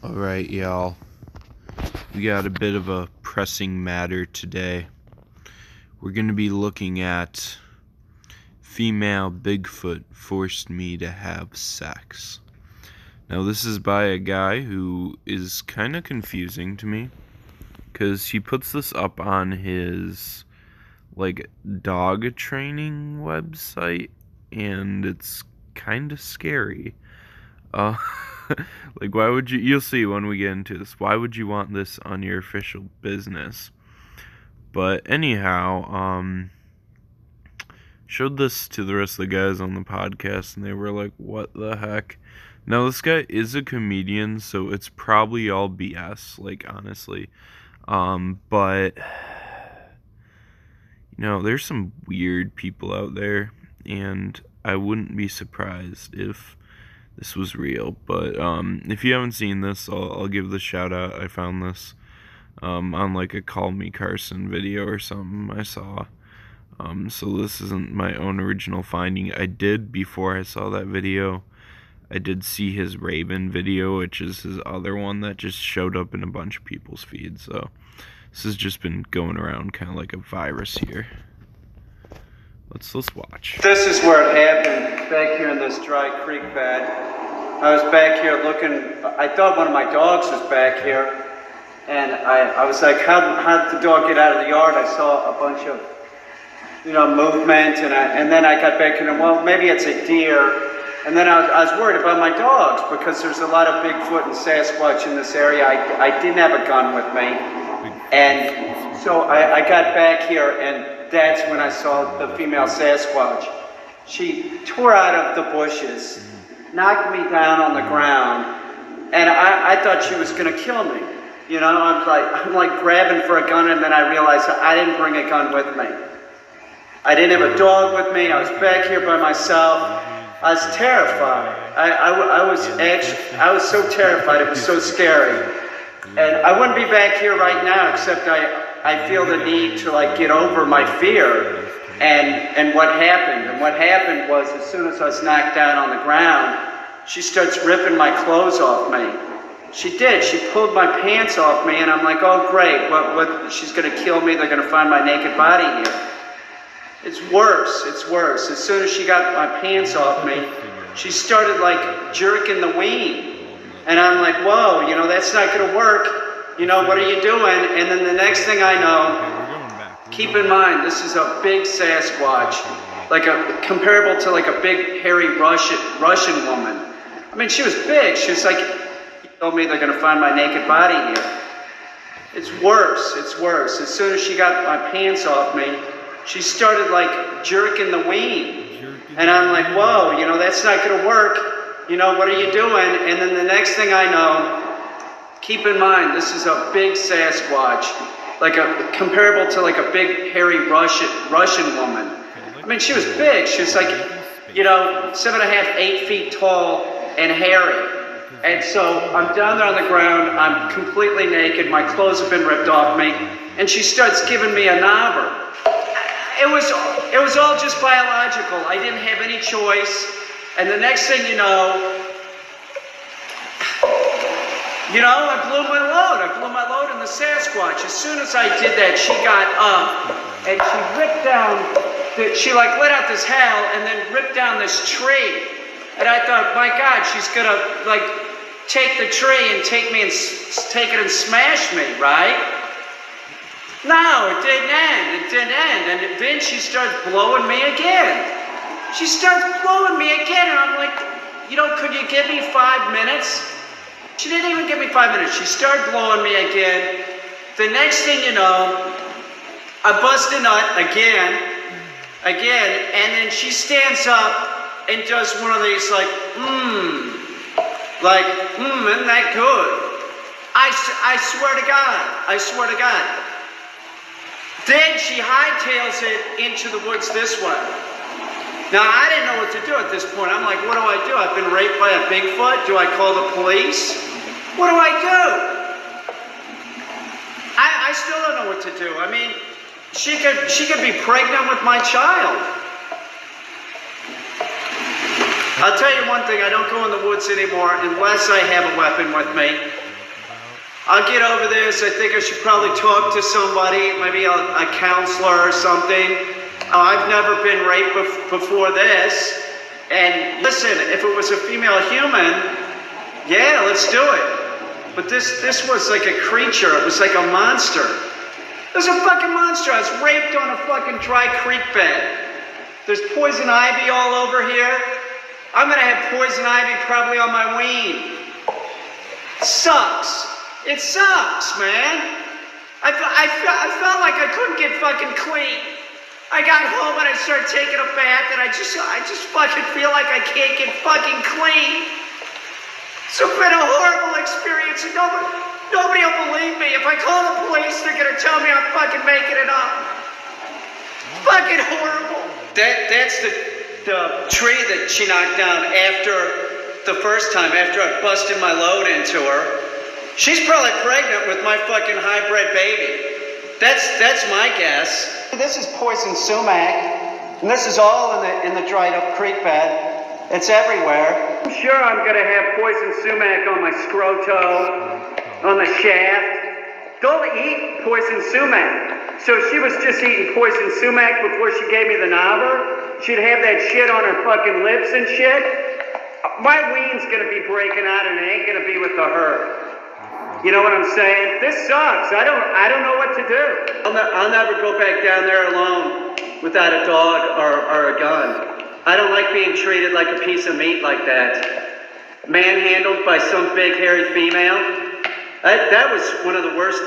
Alright, y'all. We got a bit of a pressing matter today. We're going to be looking at female Bigfoot forced me to have sex. Now, this is by a guy who is kind of confusing to me, because he puts this up on his, dog training website, and it's kind of scary. Why would you'll see when we get into this, why would you want this on your official business? But anyhow, showed this to the rest of the guys on the podcast, and they were like, what the heck? Now, this guy is a comedian, so it's probably all BS, honestly. But, there's some weird people out there, and I wouldn't be surprised if this was real. But if you haven't seen this, I'll give the shout out. I found this on a Call Me Carson video or something I saw. So this isn't my own original finding. I did, before I saw that video, I did see his Raven video, which is his other one that just showed up in a bunch of people's feeds. So this has just been going around kind of like a virus here. Let's watch. This is where it happened, back here in this dry creek bed. I was back here looking, I thought one of my dogs was back here, and I was like, how did the dog get out of the yard? I saw a bunch of, movement, and then I got back in, and well, maybe it's a deer. And then I was worried about my dogs, because there's a lot of Bigfoot and Sasquatch in this area. I didn't have a gun with me, and so I got back here, and that's when I saw the female Sasquatch. She tore out of the bushes, knocked me down on the ground, and I thought she was going to kill me. I'm like grabbing for a gun, and then I realized I didn't bring a gun with me. I didn't have a dog with me. I was back here by myself. I was terrified. I was so terrified. It was so scary. And I wouldn't be back here right now, except I feel the need to get over my fear and what happened. And what happened was, as soon as I was knocked down on the ground, she starts ripping my clothes off me. She did. She pulled my pants off me, and I'm like, oh great, what she's gonna kill me, they're gonna find my naked body here. It's worse. As soon as she got my pants off me, she started jerking the ween. And I'm like, whoa, that's not gonna work. What are you doing? And then the next thing I know, keep in mind, this is a big Sasquatch, comparable to a big hairy Russian woman. I mean, she was big. She was you told me they're gonna find my naked body here. It's worse. As soon as she got my pants off me, she started jerking the ween. And I'm like, whoa, that's not gonna work. What are you doing? And then the next thing I know, keep in mind, this is a big Sasquatch, comparable to a big hairy Russian woman. I mean, she was big. She was 7.5, 8 feet tall and hairy. And so I'm down there on the ground. I'm completely naked. My clothes have been ripped off me. And she starts giving me a knobber. It was all just biological. I didn't have any choice. And the next thing you know, I blew my load. I blew my load in the Sasquatch. As soon as I did that, she got up and she ripped down, she let out this howl and then ripped down this tree. And I thought, my God, she's gonna take the tree and take it and smash me, right? No, it didn't end. And then she starts blowing me again. And I'm like, could you give me 5 minutes? She didn't even give me 5 minutes. She started blowing me again. The next thing you know, I bust a nut again, and then she stands up and does one of these isn't that good? I swear to God. Then she hightails it into the woods this way. Now, I didn't know what to do at this point. I'm like, what do I do? I've been raped by a Bigfoot. Do I call the police? What do I do? I still don't know what to do. I mean, she could be pregnant with my child. I'll tell you one thing, I don't go in the woods anymore unless I have a weapon with me. I'll get over this. I think I should probably talk to somebody, maybe a counselor or something. I've never been raped before this. And listen, if it was a female human, yeah, let's do it. But this was like a creature. It was like a monster. It was a fucking monster. I was raped on a fucking dry creek bed. There's poison ivy all over here. I'm gonna have poison ivy probably on my ween. Sucks. It sucks, man. I felt like I couldn't get fucking clean. I got home and I started taking a bath and I just fucking feel like I can't get fucking clean. It's been a horrible experience and nobody will believe me. If I call the police, they're gonna tell me I'm fucking making it up. Fucking horrible. That's the tree that she knocked down after the first time, after I busted my load into her. She's probably pregnant with my fucking hybrid baby. That's my guess. This is poison sumac, and this is all in the dried up creek bed. It's everywhere. I'm sure I'm gonna have poison sumac on my scroto, on the shaft. Don't eat poison sumac. So she was just eating poison sumac before she gave me the knobber. She'd have that shit on her fucking lips and shit. My ween's gonna be breaking out and it ain't gonna be with the herd. You know what I'm saying? This sucks. I don't know what to do. I'll never go back down there alone without a dog or a gun. I don't like being treated like a piece of meat like that. Manhandled by some big hairy female. That was one of the worst.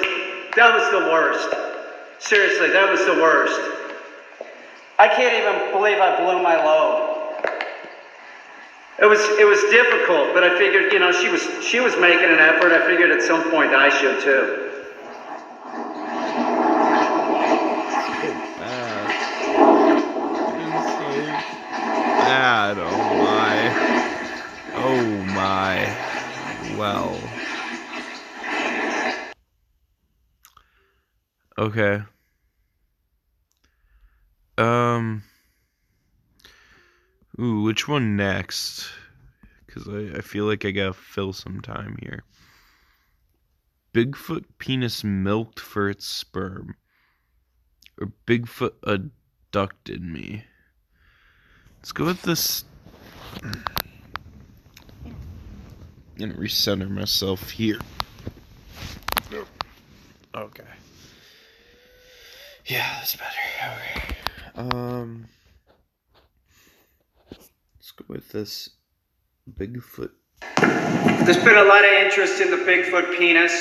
That was the worst. Seriously, that was the worst. I can't even believe I blew my load. It was difficult, but I figured, you know, she was making an effort. I figured at some point I should too. Bad. Oh my. Well. Okay. Ooh, which one next? Because I feel like I gotta fill some time here. Bigfoot penis milked for its sperm. Or Bigfoot abducted me. Let's go with this. I'm gonna recenter myself here. Okay. Yeah, that's better. Okay. Let's go with this Bigfoot. There's been a lot of interest in the Bigfoot penis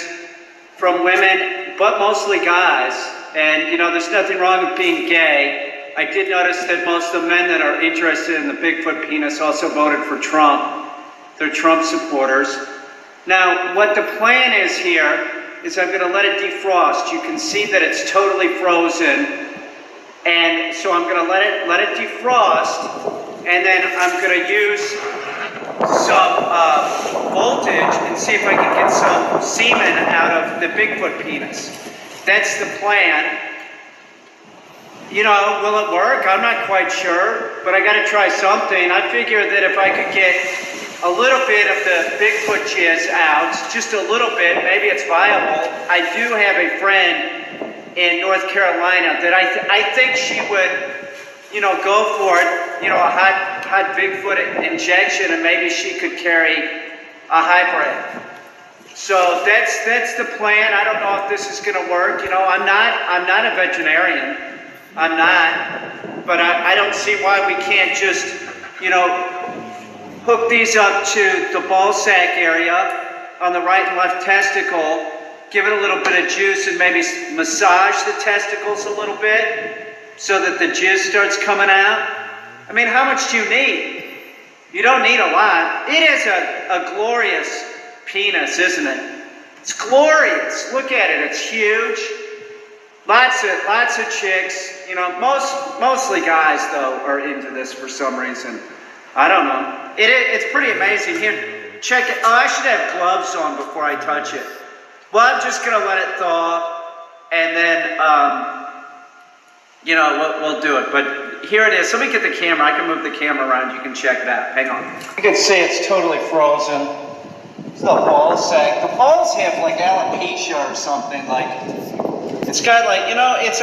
from women, but mostly guys. And, you know, there's nothing wrong with being gay. I did notice that most of the men that are interested in the Bigfoot penis also voted for Trump. They're Trump supporters. Now, what the plan is here is I'm going to let it defrost. You can see that it's totally frozen. And so I'm going to let it defrost. And then I'm going to use some voltage and see if I can get some semen out of the Bigfoot penis. That's the plan. You know, will it work? I'm not quite sure, but I got to try something. I figure that if I could get a little bit of the Bigfoot jizz out, just a little bit, maybe it's viable. I do have a friend in North Carolina that I think she would, you know, go for it, you know, a hot Bigfoot injection, and maybe she could carry a hybrid. So that's the plan. I don't know if this is going to work. You know, I'm not a veterinarian. I'm not, but I don't see why we can't just, you know, hook these up to the ball sack area on the right and left testicle, give it a little bit of juice and maybe massage the testicles a little bit so that the jizz starts coming out. I mean, how much do you need? You don't need a lot. It is a glorious penis, isn't it? It's glorious. Look at it. It's huge. Lots of chicks. You know, mostly guys though are into this for some reason. I don't know. It's pretty amazing. Here, check it. Oh, I should have gloves on before I touch it. Well, I'm just gonna let it thaw, and then you know, we'll do it. But here it is. Let me get the camera. I can move the camera around. You can check it out. Hang on. You can see it's totally frozen. It's the ball sack. The balls have like alopecia or something. Like it's got like, you know, it's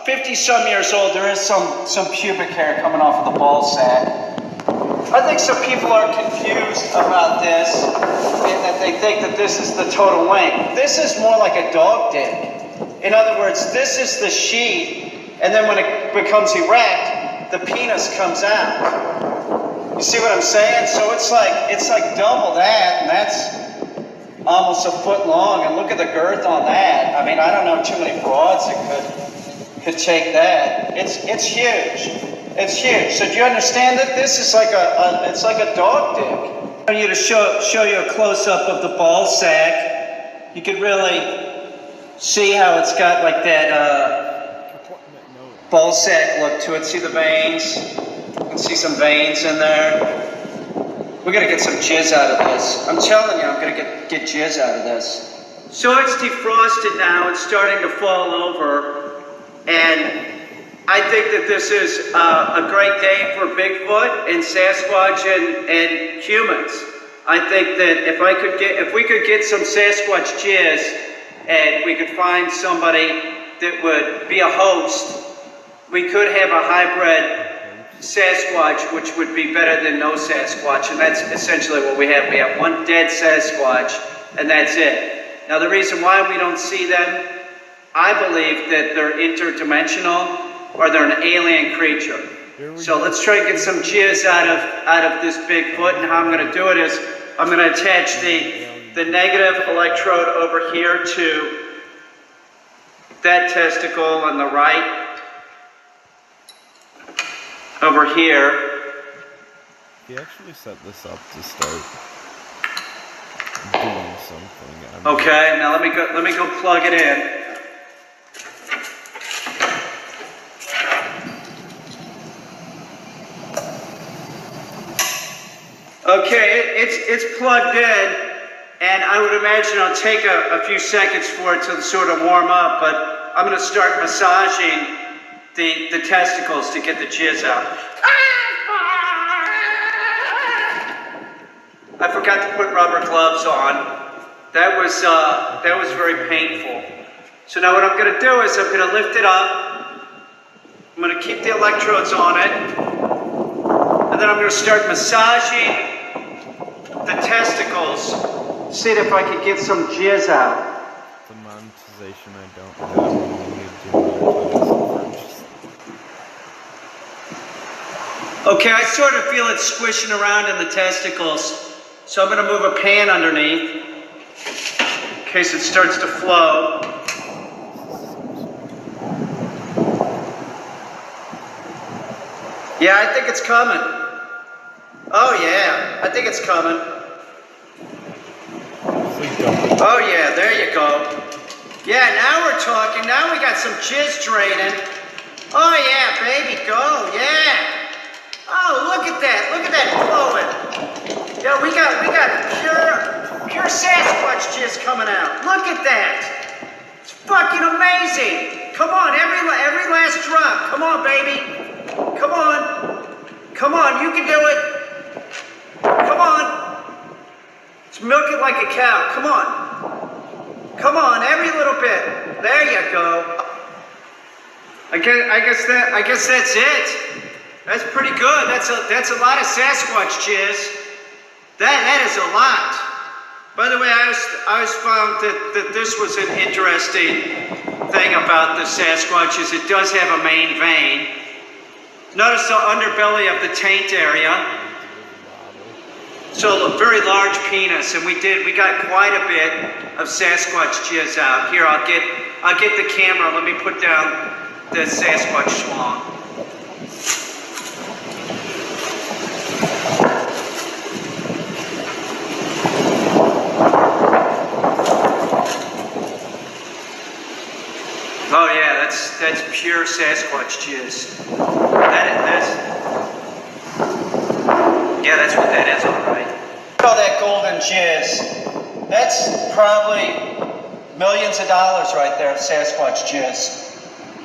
50 some years old. There is some pubic hair coming off of the ball sack. I think some people are confused about this, and that they think that this is the total length. This is more like a dog dick. In other words, this is the sheath, and then when it becomes erect, the penis comes out. You see what I'm saying? So it's like double that, and that's almost a foot long. And look at the girth on that. I mean, I don't know too many broads that could take that. It's huge. It's huge. So do you understand that this is like it's like a dog dick? I want you to show you a close up of the ball sack. You could really see how it's got like that ball sack look to it. See the veins? You can see some veins in there. We're gonna get some jizz out of this. I'm telling you, I'm gonna get jizz out of this. So it's defrosted now. It's starting to fall over, and I think that this is a great day for Bigfoot and Sasquatch and humans. I think that if we could get some Sasquatch jizz, and we could find somebody that would be a host, we could have a hybrid Sasquatch, which would be better than no Sasquatch, and that's essentially what we have. We have one dead Sasquatch, and that's it. Now, the reason why we don't see them, I believe that they're interdimensional, or they're an alien creature. So let's try and get some jizz out of this Bigfoot, and how I'm going to do it is I'm going to attach the negative electrode over here to that testicle on the right, over here. He actually set this up to start doing something. Okay, now let me go plug it in. Okay, it's plugged in, and I would imagine it'll take a few seconds for it to sort of warm up, but I'm going to start massaging the testicles to get the jizz out. I forgot to put rubber gloves on. That was very painful. So now what I'm going to do is I'm going to lift it up. I'm going to keep the electrodes on it, and then I'm going to start massaging the testicles, see if I can get some jizz out. The monetization I don't have, we need to monetize first. Okay, I sort of feel it squishing around in the testicles, so I'm going to move a pan underneath in case it starts to flow. Yeah, I think it's coming. Oh yeah, I think it's coming. Oh yeah, there you go. Yeah, now we're talking. Now we got some jizz draining. Oh yeah, baby, go, yeah. Oh, look at that flowing. Yeah, we got pure Sasquatch jizz coming out. Look at that. It's fucking amazing. Come on, every last drop. Come on, baby. Come on, you can do it. Come on. Let's milk it like a cow. Come on, every little bit. There you go. I guess that's it. That's pretty good. That's a lot of Sasquatch jizz. That is a lot. By the way, I always found that this was an interesting thing about the Sasquatch is it does have a main vein. Notice the underbelly of the taint area. So a very large penis, and we got quite a bit of Sasquatch jizz out. Here, I'll get the camera. Let me put down the Sasquatch shlong. Oh yeah, that's pure Sasquatch jizz. Yeah, that's what that is, all right. All that golden jizz. That's probably millions of dollars right there, Sasquatch jizz.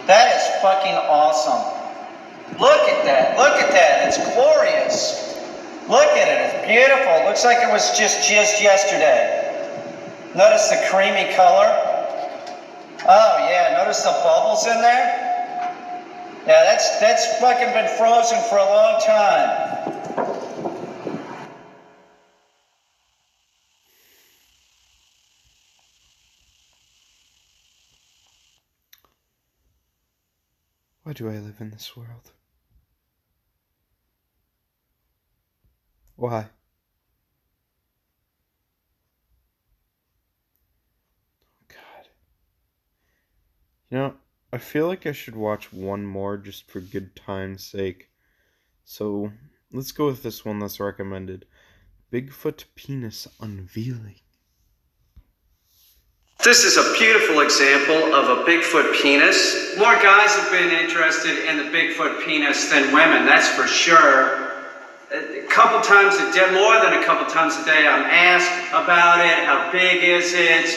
That is fucking awesome. Look at that. It's glorious. Look at it, it's beautiful. It looks like it was just yesterday. Notice the creamy color. Oh yeah, notice the bubbles in there? Yeah, that's fucking been frozen for a long time. Why do I live in this world? Why? God. You know, I feel like I should watch one more just for good time's sake. So, let's go with this one that's recommended. Bigfoot penis unveiling. This is a beautiful example of a Bigfoot penis. More guys have been interested in the Bigfoot penis than women, that's for sure. A couple times a day, more than a couple times a day, I'm asked about it. How big is it?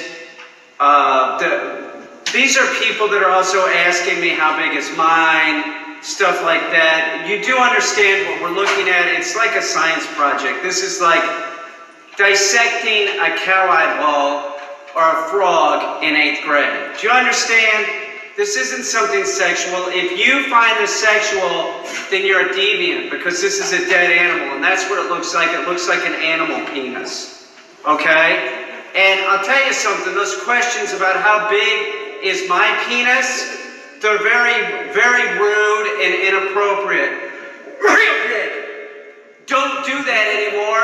These are people that are also asking me how big is mine, stuff like that. You do understand what we're looking at. It's like a science project. This is like dissecting a cow eyeball or a frog in 8th grade. Do you understand? This isn't something sexual. If you find this sexual, then you're a deviant, because this is a dead animal, and that's what it looks like. It looks like an animal penis. Okay? And I'll tell you something, those questions about how big is my penis, they're very, very rude and inappropriate. Real big. Don't do that anymore.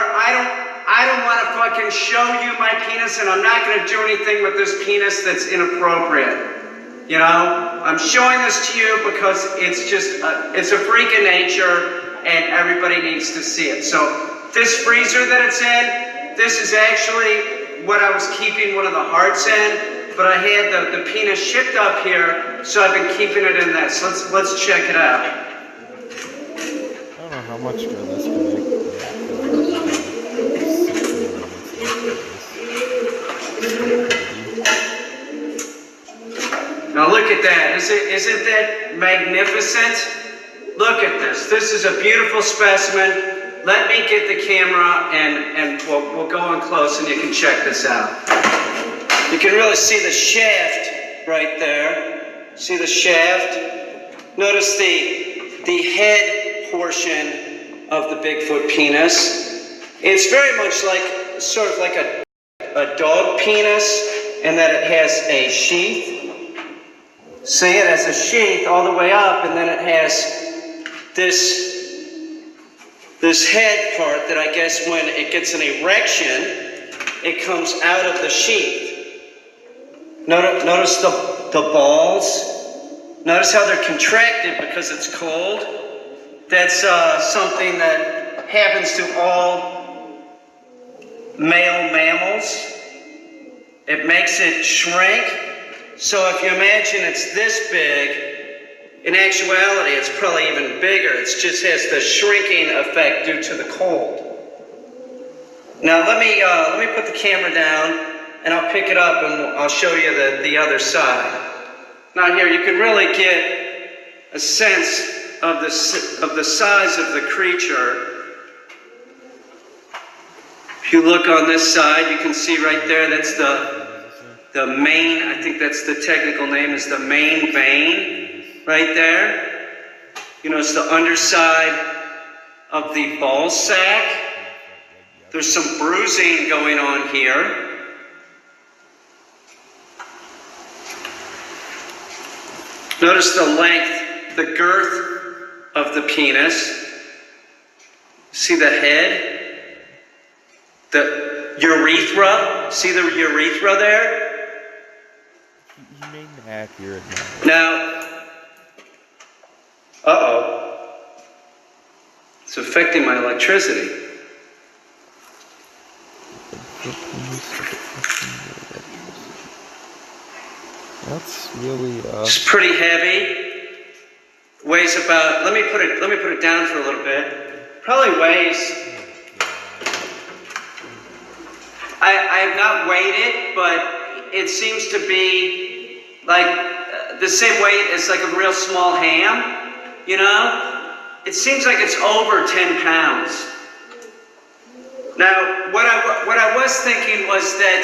I don't want to fucking show you my penis, and I'm not going to do anything with this penis that's inappropriate. You know, I'm showing this to you because it's just, it's a freak of nature, and everybody needs to see it. So this freezer that it's in, this is actually what I was keeping one of the hearts in, but I had the penis shipped up here, so I've been keeping it in this. Let's check it out. I don't know how much for this bag. Now look at that. Isn't that magnificent? Look at this. This is a beautiful specimen. Let me get the camera and we'll go in close and you can check this out. You can really see the shaft right there. See the shaft? Notice the head portion of the Bigfoot penis. It's very much like, sort of like a dog penis, in that it has a sheath. See, it has a sheath all the way up, and then it has this head part that I guess when it gets an erection, it comes out of the sheath. Notice the balls. Notice how they're contracted because it's cold. That's something that happens to all male mammals. It makes it shrink. So if you imagine it's this big, in actuality it's probably even bigger. It just has the shrinking effect due to the cold. Now let me put the camera down and I'll pick it up and I'll show you the other side. Now here you can really get a sense of the size of the creature. If you look on this side, you can see right there, that's the main, I think that's the technical name, is the main vein right there. You know, it's the underside of the ball sack. There's some bruising going on here. Notice the length, the girth of the penis. See the head? The urethra? See the urethra there? You made me accurate now. Uh-oh. It's affecting my electricity. That's really It's pretty heavy. Weighs about, let me put it down for a little bit. Probably weighs, I have not weighed it, but it seems to be like the same weight as like a real small ham, you know? It seems like it's over 10 pounds. Now, what I was thinking was that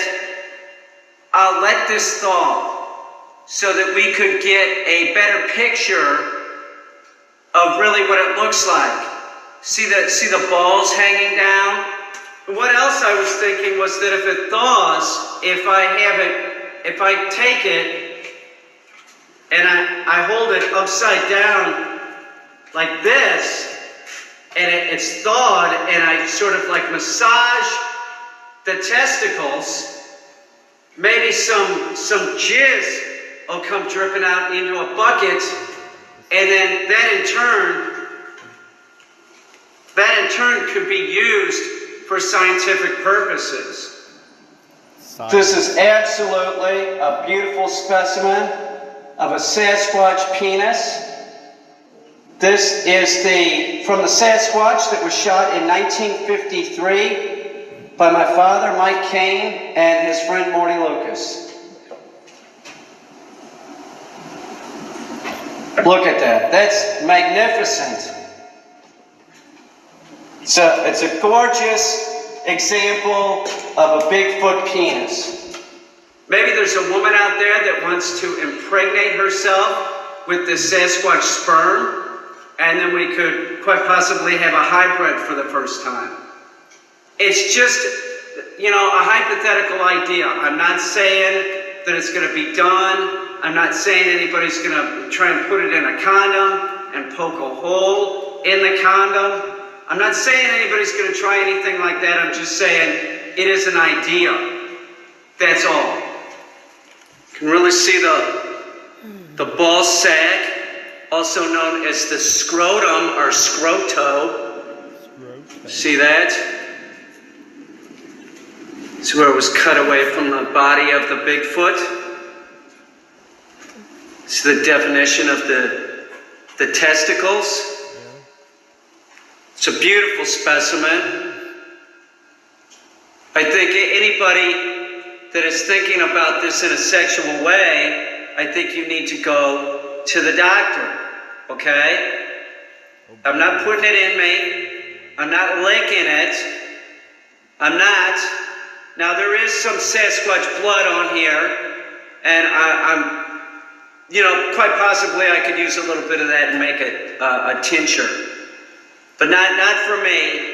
I'll let this thaw so that we could get a better picture of really what it looks like. See the balls hanging down? What else I was thinking was that if it thaws, if I take it and I hold it upside down like this, and it's thawed, and I sort of like massage the testicles, maybe some jizz will come dripping out into a bucket, and then that in turn could be used for scientific purposes. This is absolutely a beautiful specimen of a Sasquatch penis. This is from the Sasquatch that was shot in 1953 by my father, Mike Kane, and his friend Morty Lucas. Look at that. That's magnificent. It's a gorgeous example of a Bigfoot penis. Maybe there's a woman out there that wants to impregnate herself with this Sasquatch sperm, and then we could quite possibly have a hybrid for the first time. It's just, a hypothetical idea. I'm not saying that it's going to be done. I'm not saying anybody's going to try and put it in a condom and poke a hole in the condom. I'm not saying anybody's going to try anything like that. I'm just saying it is an idea. That's all. You can really see the ball sac, also known as the scrotum or scroto. See that? It's where it was cut away from the body of the Bigfoot. It's the definition of the testicles. It's a beautiful specimen. I think anybody that is thinking about this in a sexual way, I think you need to go to the doctor, okay? I'm not putting it in me. I'm not licking it. I'm not. Now, there is some Sasquatch blood on here, and I'm quite possibly I could use a little bit of that and make it a tincture. But not for me,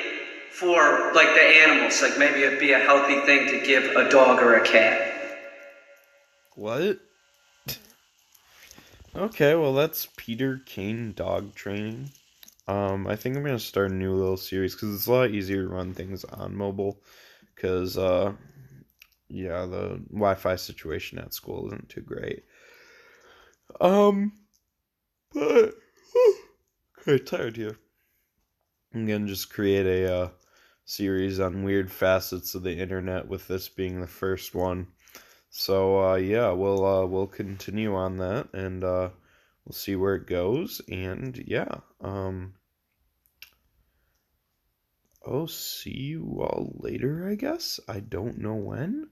for like the animals. Like maybe it'd be a healthy thing to give a dog or a cat. What? Okay, well that's Peter Kane dog training. I think I'm gonna start a new little series because it's a lot easier to run things on mobile. Because the Wi-Fi situation at school isn't too great. But I'm tired here. I'm gonna just create a series on weird facets of the internet, with this being the first one. So we'll continue on that, and we'll see where it goes. And I'll see you all later, I guess. I don't know when,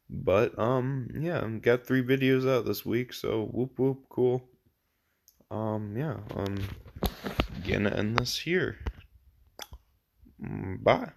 but got 3 videos out this week, so whoop whoop, cool. Gonna end this here. Bye.